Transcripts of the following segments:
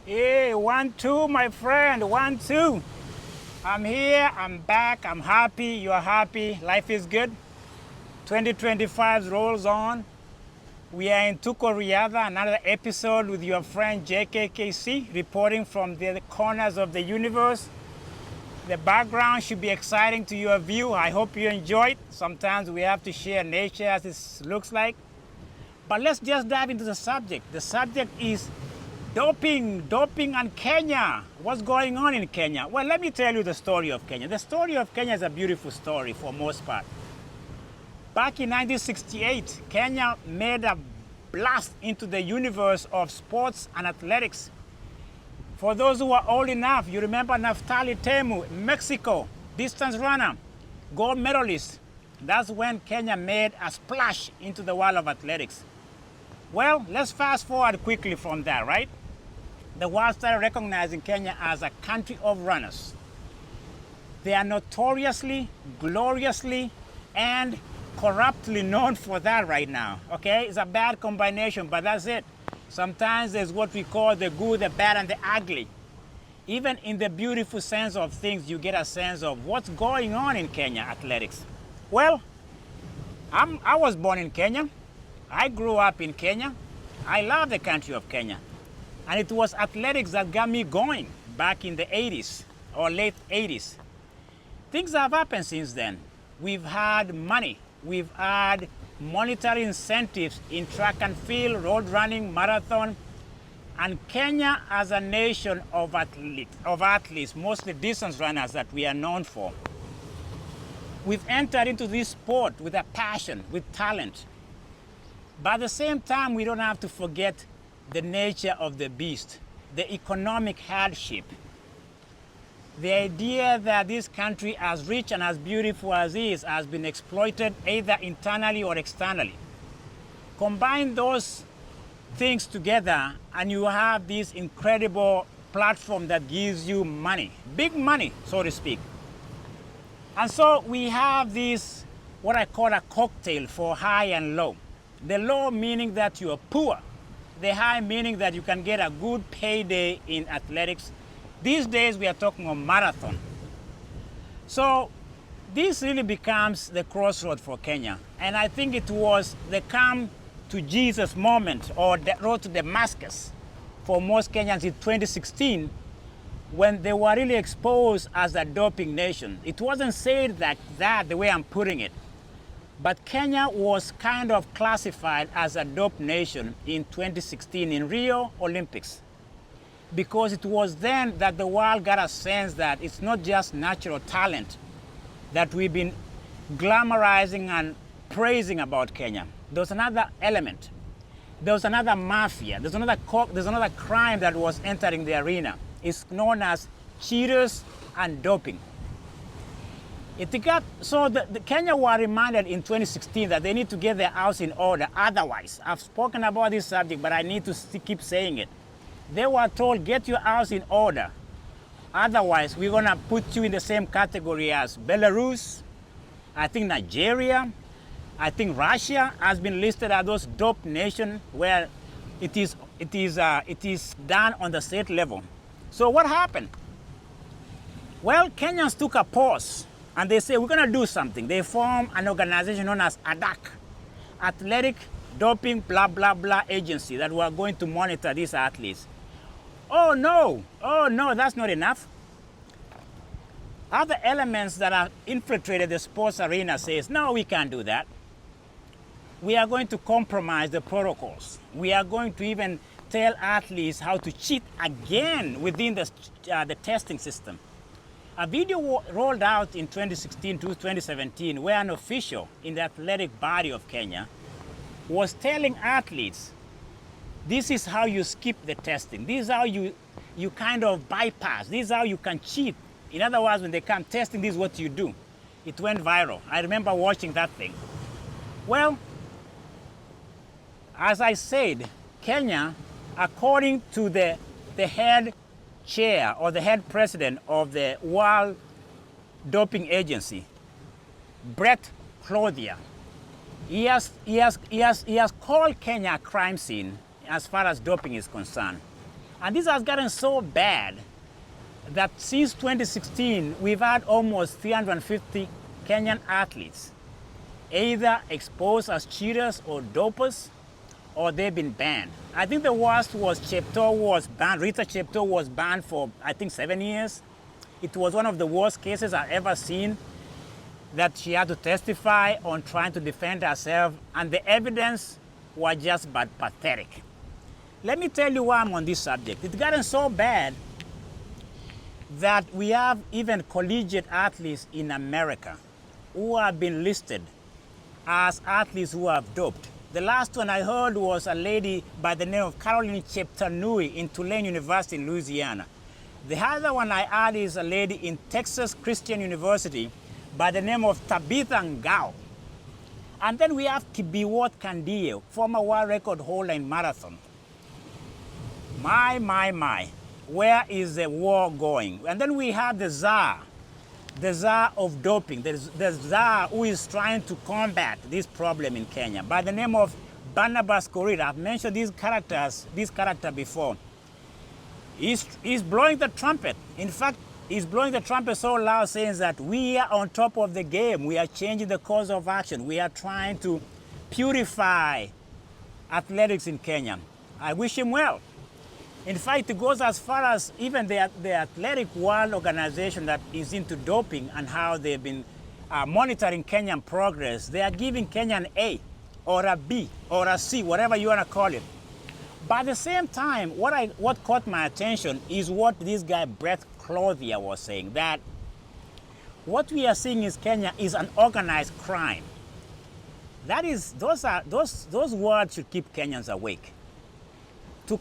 Hey, 1-2, my friend, 1-2. I'm here, I'm back, I'm happy, you're happy, life is good. 2025 rolls on. We are in Tuko Riyadh, another episode with your friend JKKC, reporting from the corners of the universe. The background should be exciting to your view. I hope you enjoy it. Sometimes we have to share nature as it looks like. But let's just dive into the subject. The subject is doping and Kenya. What's going on in Kenya? Well, let me tell you the story of Kenya. The story of Kenya is a beautiful story for most part. Back in 1968, Kenya made a blast into the universe of sports and athletics. For those who are old enough, you remember Naftali Temu, Mexico, distance runner, gold medalist. That's when Kenya made a splash into the world of athletics. Well, let's fast forward quickly from that, right? The world started recognizing Kenya as a country of runners. They are notoriously, gloriously, and corruptly known for that right now, okay? It's a bad combination, but that's it. Sometimes there's what we call the good, the bad, and the ugly. Even in the beautiful sense of things, you get a sense of what's going on in Kenya athletics. Well, I was born in Kenya. I grew up in Kenya. I love the country of Kenya. And it was athletics that got me going back in the 80s or late 80s. Things have happened since then. We've had money. We've had monetary incentives in track and field, road running, marathon. And Kenya as a nation of athletes, mostly distance runners that we are known for. We've entered into this sport with a passion, with talent. But at the same time, we don't have to forget the nature of the beast, the economic hardship. The idea that this country, as rich and as beautiful as it is, has been exploited either internally or externally. Combine those things together and you have this incredible platform that gives you money, big money, so to speak. And so we have this, what I call a cocktail for high and low. The low meaning that you are poor. The high meaning that you can get a good payday in athletics. These days we are talking of marathon. So this really becomes the crossroad for Kenya. And I think it was the come to Jesus moment or the road to Damascus for most Kenyans in 2016 when they were really exposed as a doping nation. It wasn't said like that the way I'm putting it. But Kenya was kind of classified as a dope nation in 2016 in Rio Olympics. Because it was then that the world got a sense that it's not just natural talent that we've been glamorizing and praising about Kenya. There's another element. There's another mafia. There's another crime that was entering the arena. It's known as cheaters and doping. The Kenya were reminded in 2016 that they need to get their house in order. Otherwise, I've spoken about this subject, but I need to keep saying it. They were told, get your house in order. Otherwise, we're going to put you in the same category as Belarus, I think Nigeria, I think Russia has been listed as those dope nations where it is done on the state level. So what happened? Well, Kenyans took a pause. And they say, we're going to do something. They form an organization known as ADAC, Athletic Doping Blah Blah Blah Agency, that we are going to monitor these athletes. Oh no, that's not enough. Other elements that have infiltrated the sports arena says, no, we can't do that. We are going to compromise the protocols. We are going to even tell athletes how to cheat again within the testing system. A video rolled out in 2016 to 2017 where an official in the athletic body of Kenya was telling athletes, this is how you skip the testing. This is how you kind of bypass. This is how you can cheat. In other words, when they come testing, this is what you do. It went viral. I remember watching that thing. Well, as I said, Kenya, according to the head chair or the head president of the World Doping Agency, Brett Clothier, he has called Kenya a crime scene as far as doping is concerned. And this has gotten so bad that since 2016, we've had almost 350 Kenyan athletes either exposed as cheaters or dopers, or they've been banned. I think the worst was Chepto was banned. Rita Chepto was banned for, I think, 7 years. It was one of the worst cases I've ever seen, that she had to testify on trying to defend herself, and the evidence was just but pathetic. Let me tell you why I'm on this subject. It's gotten so bad that we have even collegiate athletes in America who have been listed as athletes who have doped. The last one I heard was a lady by the name of Caroline Cheptanui in Tulane University in Louisiana. The other one I heard is a lady in Texas Christian University by the name of Tabitha Ngao. And then we have Kibiwot Kandie, former world record holder in marathon. My, where is the war going? And then we have the czar of doping, the czar who is trying to combat this problem in Kenya by the name of Barnabas Korir. I've mentioned this character before. He's blowing the trumpet. In fact, he's blowing the trumpet so loud, saying that we are on top of the game. We are changing the course of action. We are trying to purify athletics in Kenya. I wish him well. In fact, it goes as far as even the Athletic World Organization that is into doping and how they've been monitoring Kenyan progress. They are giving Kenya an A or a B or a C, whatever you want to call it. But at the same time, what caught my attention is what this guy Brett Clothier was saying, that what we are seeing in Kenya is an organized crime. That is, those words should keep Kenyans awake. To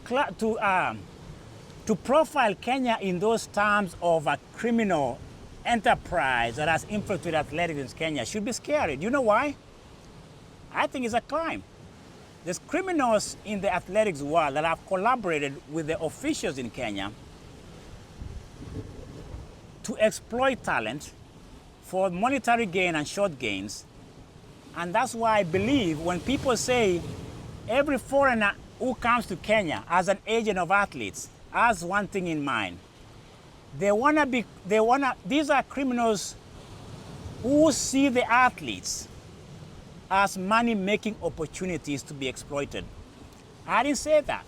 profile Kenya in those terms of a criminal enterprise that has infiltrated athletics in Kenya should be scary. Do you know why? I think it's a crime. There's criminals in the athletics world that have collaborated with the officials in Kenya to exploit talent for monetary gain and short gains. And that's why I believe when people say every foreigner who comes to Kenya as an agent of athletes has one thing in mind. These are criminals who see the athletes as money-making opportunities to be exploited. I didn't say that.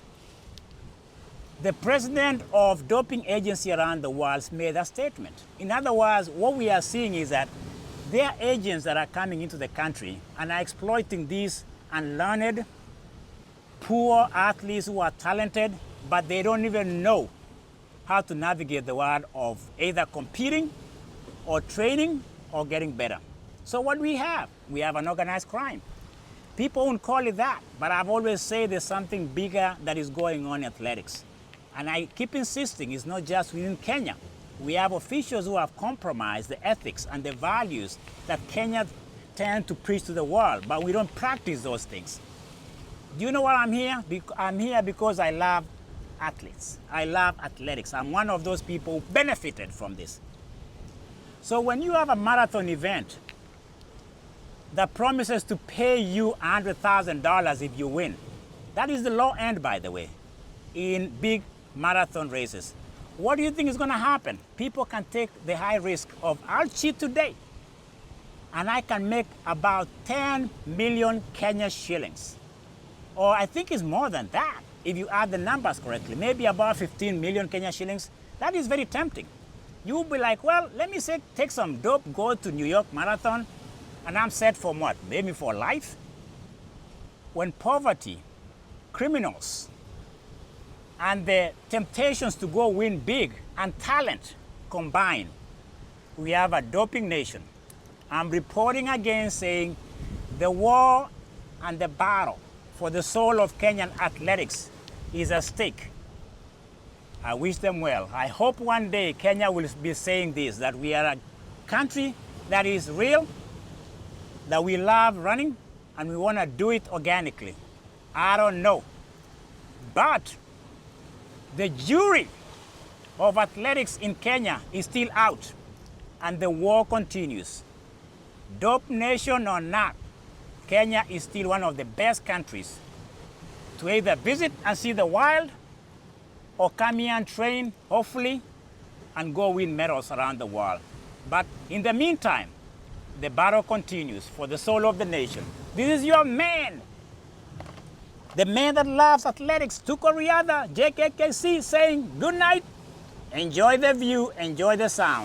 The president of doping agency around the world made that statement. In other words, what we are seeing is that there are agents that are coming into the country and are exploiting these unlearned, poor athletes who are talented, but they don't even know how to navigate the world of either competing or training or getting better. So what we have an organized crime. People won't call it that, but I've always said there's something bigger that is going on in athletics. And I keep insisting it's not just within Kenya. We have officials who have compromised the ethics and the values that Kenya tend to preach to the world, but we don't practice those things. Do you know why I'm here? I'm here because I love athletes. I love athletics. I'm one of those people who benefited from this. So when you have a marathon event that promises to pay you $100,000 if you win, that is the low end, by the way, in big marathon races. What do you think is going to happen? People can take the high risk of, I'll cheat today, and I can make about 10 million Kenya shillings. Or I think it's more than that, if you add the numbers correctly, maybe about 15 million Kenya shillings. That is very tempting. You'll be like, well, let me say, take some dope, go to New York Marathon, and I'm set for what? Maybe for life? When poverty, criminals, and the temptations to go win big and talent combine, we have a doping nation. I'm reporting again saying the war and the battle for the soul of Kenyan athletics is at stake. I wish them well. I hope one day Kenya will be saying this, that we are a country that is real, that we love running, and we want to do it organically. I don't know. But the jury of athletics in Kenya is still out, and the war continues. Dope nation or not, Kenya is still one of the best countries to either visit and see the wild or come here and train, hopefully, and go win medals around the world. But in the meantime, the battle continues for the soul of the nation. This is your man, the man that loves athletics, Tuko Riada, JKKC, saying good night. Enjoy the view, enjoy the sound.